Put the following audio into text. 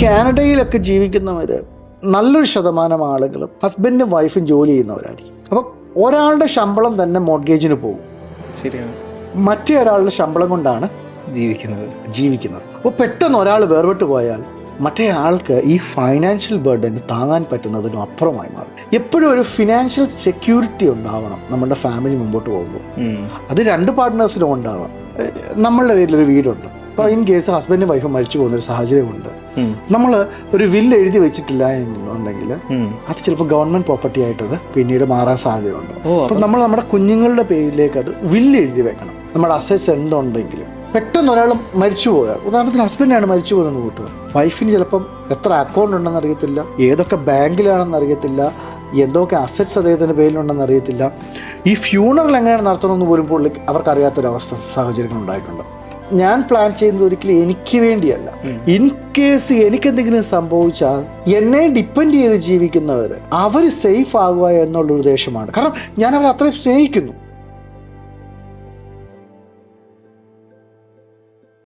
കാനഡയിലൊക്കെ ജീവിക്കുന്നവർ നല്ലൊരു ശതമാനം ആളുകളും ഹസ്ബൻഡും വൈഫും ജോലി ചെയ്യുന്നവരായിരിക്കും. അപ്പം ഒരാളുടെ ശമ്പളം തന്നെ മോർഗേജിന് പോകും, ശരിയാണ്, മറ്റേ ഒരാളുടെ ശമ്പളം കൊണ്ടാണ് ജീവിക്കുന്നത്. അപ്പോൾ പെട്ടെന്ന് ഒരാൾ വേർപെട്ട് പോയാൽ മറ്റേ ആൾക്ക് ഈ ഫൈനാൻഷ്യൽ ബർഡൻ താങ്ങാൻ പറ്റുന്നതിനും അപ്പുറമായി മാറും. എപ്പോഴും ഒരു ഫിനാൻഷ്യൽ സെക്യൂരിറ്റി ഉണ്ടാവണം നമ്മുടെ ഫാമിലി മുമ്പോട്ട് പോകുമ്പോൾ. അത് രണ്ട് പാർട്ട്നേഴ്സിനും ഉണ്ടാവാം. നമ്മളുടെ പേരിലൊരു വീടുണ്ട്, അപ്പോൾ ഇൻ കേസ് ഹസ്ബൻഡും വൈഫും മരിച്ചു പോകുന്നൊരു സാഹചര്യമുണ്ട്, നമ്മൾ ഒരു വില്ല് എഴുതി വെച്ചിട്ടില്ല എന്നുണ്ടെങ്കിൽ അത് ചിലപ്പോൾ ഗവൺമെന്റ് പ്രോപ്പർട്ടി ആയിട്ടത് പിന്നീട് മാറാൻ സാധ്യതയുണ്ട്. അപ്പം നമ്മൾ നമ്മുടെ കുഞ്ഞുങ്ങളുടെ പേരിലേക്ക് അത് വില്ല് എഴുതി വെക്കണം. നമ്മുടെ അസറ്റ്സ് എന്തുണ്ടെങ്കിലും പെട്ടെന്ന് ഒരാൾ മരിച്ചു പോയാൽ, ഉദാഹരണത്തിന് ഹസ്ബൻഡാണ് മരിച്ചു പോകുന്നത് കൂട്ടുക, വൈഫിന് ചിലപ്പം എത്ര അക്കൗണ്ട് ഉണ്ടെന്ന് അറിയത്തില്ല, ഏതൊക്കെ ബാങ്കിലാണെന്ന് അറിയത്തില്ല, എന്തൊക്കെ അസറ്റ്സ് അദ്ദേഹത്തിൻ്റെ പേരിലുണ്ടെന്ന് അറിയത്തില്ല, ഈ ഫ്യൂണറൽ എങ്ങനെയാണ് നടത്തണമെന്ന് പോലും പുള്ളിക്ക് അവർക്കറിയാത്തൊരവസ്ഥ സാഹചര്യങ്ങൾ ഉണ്ടായിട്ടുണ്ട്. ഞാൻ പ്ലാൻ ചെയ്യുന്നത് ഒരിക്കലും എനിക്ക് വേണ്ടിയല്ല. ഇൻ കേസ് എനിക്കെന്തെങ്കിലും സംഭവിച്ചാൽ എന്നെ ഡിപ്പെൻഡ് ചെയ്ത് ജീവിക്കുന്നവർ അവർ സേഫ് ആകുക എന്നുള്ളൊരു ഉദ്ദേശമാണ്. കാരണം ഞാൻ അവരെ അത്രയും സ്നേഹിക്കുന്നു.